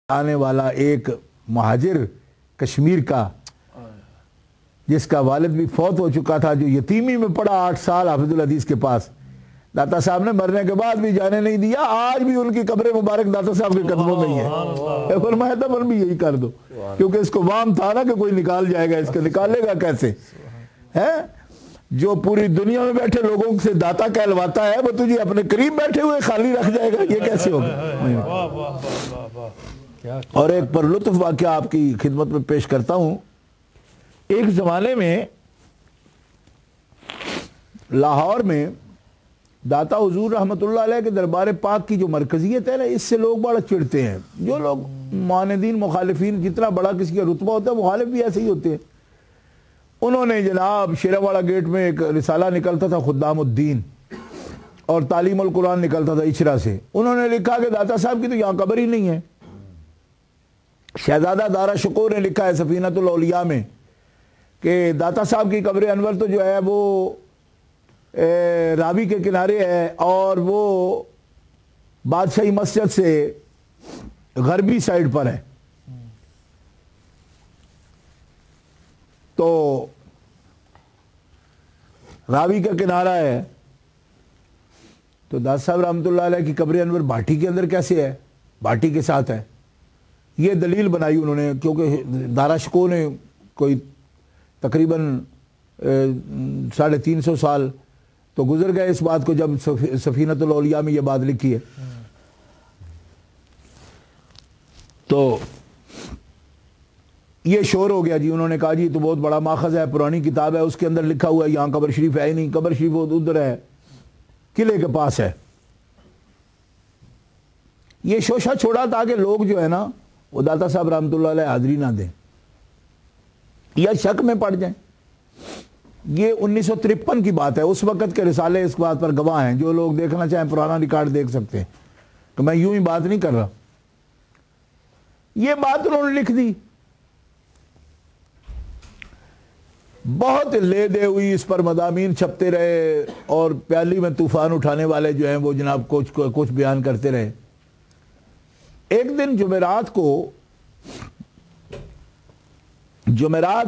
आने वाला एक महाजिर कश्मीर का, जिसका वालिद भी फौत हो चुका था, जो यतीमी में पड़ा 8 साल हाफिजुल हदीस के पास। दाता साहब ने मरने के बाद भी जाने नहीं दिया। आज भी उनकी कब्र मुबारक दाता साहब के कदमों में ही है। फरमाया था भी यही कर दो, क्योंकि इसको वाम था ना कि कोई निकाल जाएगा, इसको निकालेगा कैसे है? जो पूरी दुनिया में बैठे लोगों से दाता कहलवाता है, वो तुझे अपने करीब बैठे हुए खाली रख जाएगा, ये कैसे होगा? और एक पर लुत्फ वाक़या आपकी खिदमत में पेश करता हूं। एक जमाने में लाहौर में दाता हुजूर रहमतुल्लाह अलैह के दरबार पाक की जो मरकजियत है ना, इससे लोग बड़ा चिढ़ते हैं। जो लोग मानदीन मुखालिफिन, जितना बड़ा किसी का रुतबा होता है, मुखालिफ भी ऐसे ही होते हैं। उन्होंने जनाब शेरावाड़ा गेट में एक रिसाला निकलता था खुद्दामुद्दीन, और तालीमुल कुरान निकलता था इचरा से। उन्होंने लिखा कि दाता साहब की तो यहाँ कब्र ही नहीं है। शहजादा दारा शुकूर ने लिखा है सफीनतुल औलिया में कि दाता साहब की कब्र अनवर तो जो है वो रावी के किनारे है, और वो बादशाही मस्जिद से गरबी साइड पर है। तो रावी का किनारा है, तो दाता साहब रहमतुल्लाह अलैह की कब्र अनवर भाटी के अंदर कैसे है? भाटी के साथ है। ये दलील बनाई उन्होंने, क्योंकि दारा शुकूर ने कोई तकरीबन 350 साल तो गुजर गए इस बात को, जब सफीनतुल औलिया में ये बात लिखी है। तो ये शोर हो गया जी। उन्होंने कहा जी तो बहुत बड़ा माखज़ है, पुरानी किताब है, उसके अंदर लिखा हुआ है यहाँ कब्र शरीफ है ही नहीं। कब्र शरीफ उधर है, किले के पास है। ये शोशा छोड़ा ताकि लोग जो है ना वो दाता साहब रहमतुल्लाह अलैह हाज़िरी ना दें या शक में पड़ जाएं। ये 1953 की बात है। उस वक़्त के रिसाले इस बात पर गवाह हैं। जो लोग देखना चाहें पुराना रिकॉर्ड देख सकते हैं। तो मैं यूं ही बात नहीं कर रहा, ये बात उन्होंने लिख दी। बहुत ले दे हुई, इस पर मदामीन छपते रहे, और प्याली में तूफान उठाने वाले जो हैं वो जनाब कुछ बयान करते रहे। एक दिन जुमेरात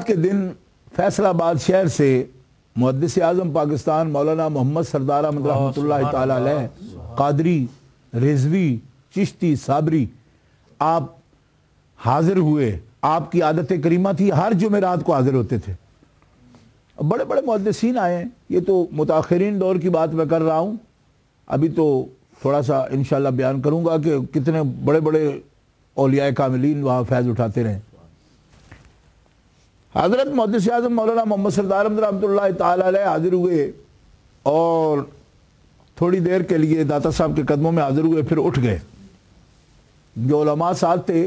के दिन फैसलाबाद शहर से मुहद्दिस आज़म पाकिस्तान मौलाना मोहम्मद सरदार अहमद रहमतुल्लाह ताला अलैह, कादरी, रिजवी, चिश्ती, साबरी, आप हाजिर हुए। आपकी आदत करीमा थी, हर जुमेरात को हाजिर होते थे। बड़े बड़े मुहद्दिसीन आए। ये तो मुताखिरीन दौर की बात मैं कर रहा हूँ। अभी तो थोड़ा सा इंशाल्लाह बयान करूँगा कि कितने बड़े बड़े औलिया कामिलीन वहाँ फैज़ उठाते रहे। हज़रत मुहद्दिस आज़म मौलाना मोहम्मद सरदार अहमद रहमतुल्लाह ताला अलैह हाजिर हुए, और थोड़ी देर के लिए दाता साहब के कदमों में हाजिर हुए, फिर उठ गए। जो उलमा साथ थे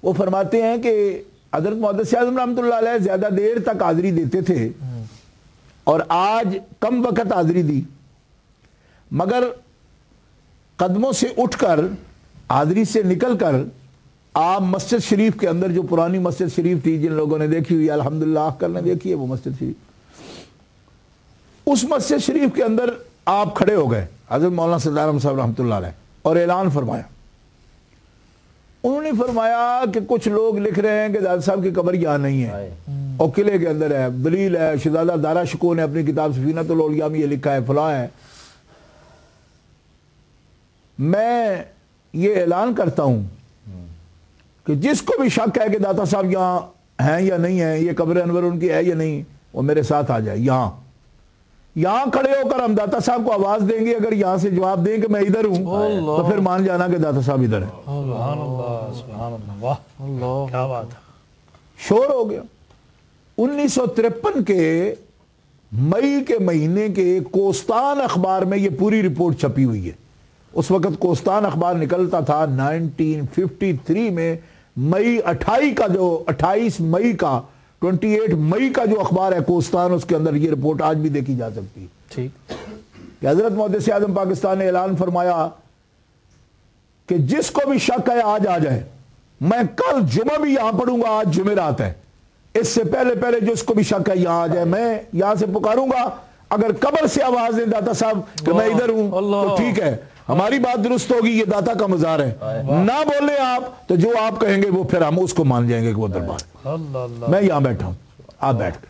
वो फरमाते हैं कि हज़रत मुहद्दिस आज़म रहमतुल्लाह अलैह ज़्यादा देर तक हाज़िरी देते थे, और आज कम वक़्त हाज़िरी दी, मगर कदमों से उठकर, हाज़िरी से निकलकर आप मस्जिद शरीफ के अंदर, जो पुरानी मस्जिद शरीफ थी, जिन लोगों ने देखी हुई अल्हम्दुलिल्लाह करने देखी है वो मस्जिद शरीफ, उस मस्जिद शरीफ के अंदर आप खड़े हो गए हज़रत मौलाना सरदार अहमद साहब रहमतुल्लाह अलैह, और ऐलान फरमाया। उन्होंने फरमाया कि कुछ लोग लिख रहे हैं कि दादा साहब की कब्र यहाँ नहीं है और किले के अंदर है। दलील है, शहजादा दारा शुकूर ने अपनी किताब सफीनतुल औलिया में ये लिखा है, फलां है। मैं ये ऐलान करता हूं कि जिसको भी शक है कि दाता साहब यहाँ हैं या नहीं है, ये कब्र अनवर उनकी है या नहीं, वो मेरे साथ आ जाए। यहाँ खड़े होकर हम दाता साहब को आवाज देंगे। अगर यहाँ से जवाब दें कि मैं इधर हूं, तो फिर मान जाना कि दाता साहब इधर है। क्या बात है। शोर हो गया। 1953 के मई के महीने के कोस्तान अखबार में ये पूरी रिपोर्ट छपी हुई है। उस वक्त कोस्तान अखबार निकलता था 1953 में, मई 28 का, जो 28 मई का, 28 मई का जो अखबार है कोस्तान, उसके अंदर ये रिपोर्ट आज भी देखी जा सकती है। ठीक। कि हजरत मुहद्दिस आज़म पाकिस्तान ने ऐलान फरमाया कि जिसको भी शक है आज आ जाए। मैं कल जुमा भी यहां पढ़ूंगा, आज जुमेरात है। इससे पहले पहले जिसको भी शक है यहां आ जाए। मैं यहां से पुकारूंगा, अगर कब्र से आवाज दें दाता साहब कि मैं इधर हूं तो ठीक है, हमारी बात दुरुस्त होगी, ये दाता का मजार है। ना बोले आप तो जो आप कहेंगे वो फिर हम उसको मान जाएंगे कि वो दरबार। मैं यहां बैठा हूं, आप बैठ कर।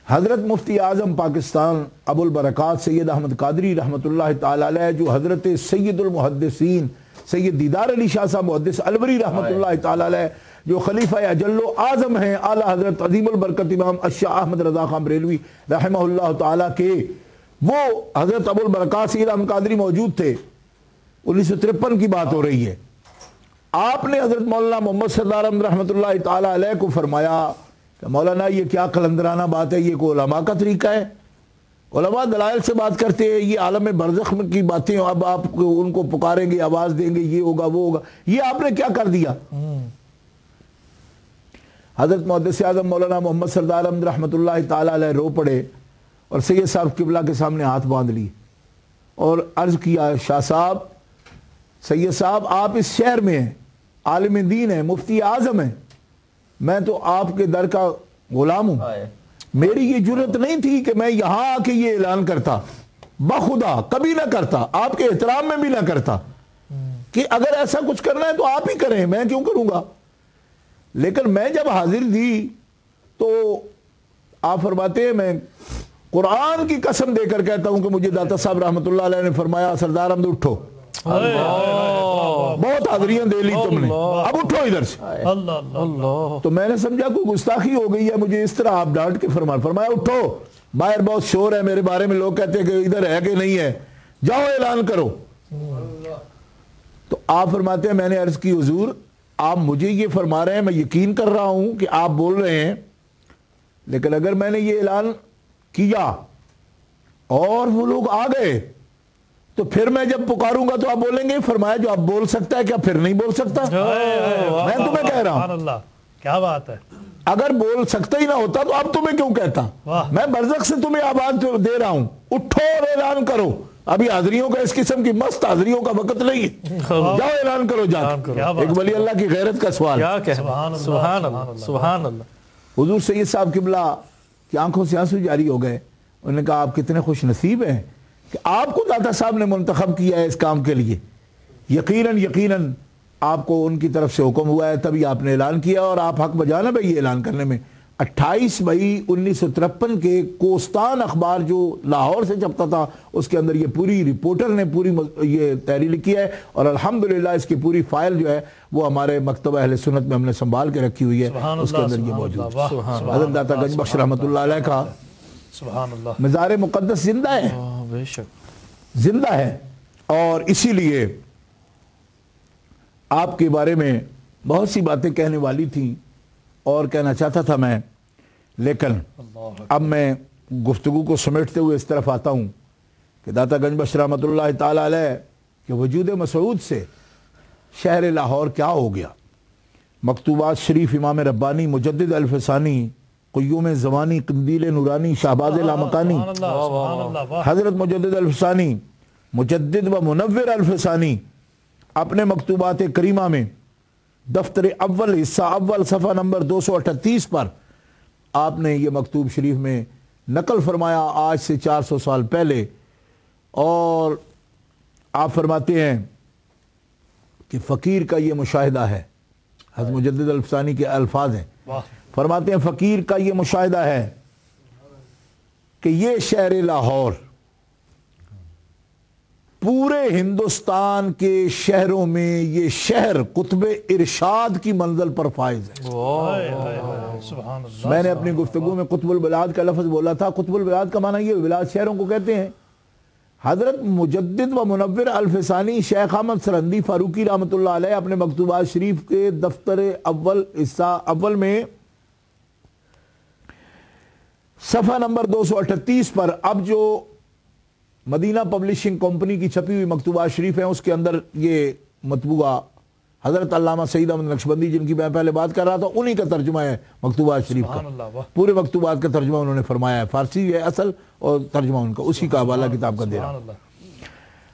हजरत मुफ्ती आजम पाकिस्तान अबुल बरकात सैयद अहमद कादरी रहमतुल्लाह ताला अलैह, जो हजरत सैयदुल मुहद्दिसीन सैयद दीदार अली शाह साहब मुहद्दिस अलवरी रहमतुल्लाह ताला अलैह, जो खलीफा अजल्लो आजम हैं, आला हजरत अजीमुल बरकत इमाम अशाह अहमद रजा खान बरेलवी रहमहुल्लाह ताला के, वो हजरत अबुल बरकात सैयद अहमद कादरी मौजूद थे। 1953 की बात हो रही है। आपने हजरत मौलाना मोहम्मद सरदार अहमद रहमतुल्लाह ताला अलैह को फरमाया कि मौलाना ये क्या कलंदराना बात है, ये कोई उलमा का तरीका है? उलमा दलाइल से बात करते हैं, ये आलम बरज़ख की बातें, अब आप उनको पुकारेंगे, आवाज देंगे, ये होगा वो होगा, ये आपने क्या कर दिया? हजरत मुहद्दिस आज़म मौलाना मोहम्मद सरदार अहमद रहमतुल्लाह ताला अलैह रो पड़े और सैयद साहब किबला के सामने हाथ बांध लिए और अर्ज किया, शाह साहब, सैयद साहब, आप इस शहर में हैं, आलिम दीन है, मुफ्ती आजम है, मैं तो आपके दर का गुलाम हूं। मेरी ये जुर्रत नहीं थी कि मैं यहां आके ये ऐलान करता, बखुदा कभी ना करता, आपके एहतराम में भी ना करता कि अगर ऐसा कुछ करना है तो आप ही करें, मैं क्यों करूंगा। लेकिन मैं जब हाजिर दी तो आप फरमाते हैं, मैं कुरान की कसम देकर कहता हूं कि मुझे दाता साहब रहमतुल्लाह अलैह ने फरमाया, सरदार अहमद उठो, बहुत हाजिरियां दे ली तुमने, अब उठो इधर से। तो मैंने समझा कोई गुस्ताखी हो गई है, मुझे इस तरह आप डांट के फरमाया उठो, बाहर बहुत शोर है, मेरे बारे में लोग कहते हैं कि इधर है कि नहीं है, जाओ ऐलान करो। तो आप फरमाते हैं, मैंने अर्ज की, हुजूर आप मुझे ये फरमा रहे हैं, मैं यकीन कर रहा हूं कि आप बोल रहे हैं, लेकिन अगर मैंने ये ऐलान किया और वो लोग आ गए तो फिर मैं जब पुकारूंगा तो आप बोलेंगे। फरमाया, जो आप बोल सकता है क्या फिर नहीं बोल सकता? मैं तुम्हें कह रहा हूं, क्या बात है, अगर बोल सकता ही ना होता तो अब तुम्हें क्यों कहता? मैं बरज़ख से तुम्हें आवाज दे रहा हूं, उठो और ऐलान करो। अभी हाजिरियों का, इस किस्म की मस्त हाजिरियों का वक्त नहीं है, जाओ ऐलान करो जाकर। एक वली अल्लाह की गैरत का सवाल। सुभान अल्लाह। हुजूर सैयद साहब किबला की आंखों से आंसू जारी हो गए। उन्होंने कहा, आप कितने खुश नसीब हैं कि आपको दाता साहब ने मुंतखब किया है इस काम के लिए। यकीनन आपको उनकी तरफ से हुक्म हुआ है, तभी आपने ऐलान किया और आप हक बजाना भाई ये ऐलान करने में। 28 मई 1953 के कोस्तान अखबार जो लाहौर से छपता था, उसके अंदर ये पूरी रिपोर्टर ने पूरी ये तहरीर लिखी है और अल्हम्दुलिल्लाह इसकी पूरी फाइल जो है वो हमारे मकतबा अहले सुन्नत में हमने संभाल के रखी हुई है, उसके अंदर ये मौजूद है। हज़रत दाता गंज बख्श रहमतुल्लाह अलैह का मज़ार मुक़द्दस जिंदा है, बेशक जिंदा है। और इसीलिए आपके बारे में बहुत सी बातें कहने वाली थी और कहना चाहता था मैं, लेकिन अब मैं गुफ्तगू को समेटते हुए इस तरफ आता हूँ कि दाता गंज बख्श रहमतुल्लाह ताला अलैह के वजूद मसऊद से शहर लाहौर क्या हो गया। मकतूबात शरीफ इमाम रब्बानी मुजद्दिद अल-फसानी क़ुय्यूम ज़मानी क़ंदील नूरानी शहबाज़ लामकानी हज़रत मुजद्दिद अल-फसानी मुजद्दिद व मुनव्विर अल-फसानी अपने मकतूबात करीमा में दफ्तर अव्वल हिस्सा अव्वल सफ़ा नंबर 238 पर आपने ये मकतूब शरीफ में नकल फरमाया आज से 400 साल पहले। और आप फरमाते हैं कि फ़कीर का ये मुशाहिदा है, हज़रत मुजद्दिद अल-फसानी के अल्फाज हैं, फरमाते हैं फ़कीर का ये मुशाहिदा है कि ये शहर लाहौर पूरे हिंदुस्तान के शहरों में ये शहर कुतुब इरशाद की मंजिल पर फाइज है। मैंने अपनी गुफ्तगू में कुतुबुल बिलाद का लफ्ज़ बोला था। कुतुबुल बिलाद का माना ये बिलाद शहरों को कहते हैं। हजरत मुजद्दिद व मुनव्विर अल-फसानी शेख अहमद सरंदी फारूकी रहमतुल्लाह अलैह अपने मकतूबात शरीफ के दफ्तर अव्वल हिस्सा अव्वल में सफ़ा नंबर 238 पर, अब जो मदीना पब्लिशिंग कंपनी की छपी हुई मकतूबात शरीफ हैं उसके अंदर ये मतबूआ हज़रत अल्लामा सईद अहमद नक्शबंदी जिनकी मैं पहले बात कर रहा था उन्हीं का तर्जुमा है मकतूबात शरीफ का। पूरे मकतूबात का तर्जुमा उन्होंने फरमाया है, फारसी है असल और तर्जुमा उनका, उसी का हवाला किताब का दे रहा हूं।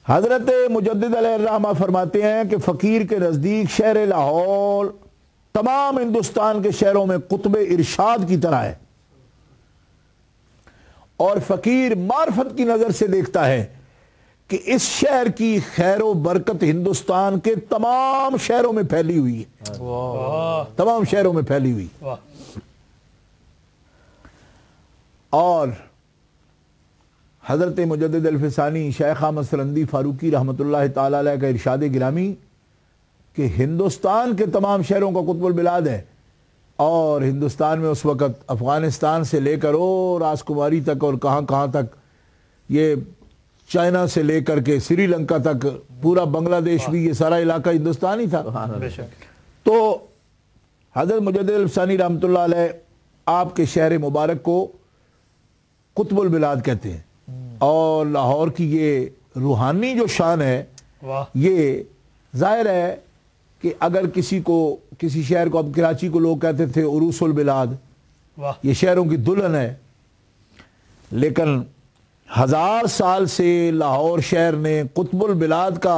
हज़रत मुजद्दिद अलैहिर्रहमा फरमाते हैं कि फ़कीर के नज़दीक शहर लाहौर तमाम हिंदुस्तान के शहरों में कुतुब इरशाद की तरह है और फ़कीर मार्फत की नज़र से देखता है कि इस शहर की खैर व बरकत हिंदुस्तान के तमाम शहरों में फैली हुई है, वाह तमाम शहरों में फैली हुई। वाह और हज़रत मुजद्दिद अल-फ़िसानी शेख अहमद सरंदी फ़ारूकी रहमतुल्लाह ताला अलैह का इरशाद गिरामी कि हिंदुस्तान के तमाम शहरों का कुतुबुल बिलाद है। और हिंदुस्तान में उस वक़्त अफ़गानिस्तान से लेकर और राजकुमारी तक और कहाँ कहाँ तक, ये चाइना से लेकर के श्रीलंका तक, पूरा बांग्लादेश भी, ये सारा इलाका हिंदुस्तान ही था। बेशक तो हज़रत मुजद्दिद अल-फ़िसानी रहमतुल्लाह अलैह आपके शहर मुबारक को कुतुबुल बिलाद कहते हैं। और लाहौर की ये रूहानी जो शान है, वाह ये जाहिर है कि अगर किसी को, किसी शहर को, अब कराची को लोग कहते थे उरूसुल बिलाद, वाह ये शहरों की दुल्हन है, लेकिन 1000 साल से लाहौर शहर ने कुतुबुल बिलाद का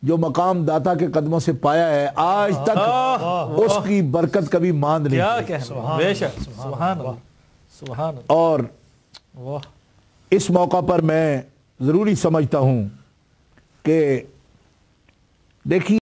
जो मकाम दाता के कदमों से पाया है, आज तक उसकी बरकत कभी मांद नहीं क्या की। कहना, बेशक सुभान अल्लाह सुभान अल्लाह। और वाह इस मौका पर मैं ज़रूरी समझता हूँ कि देखिए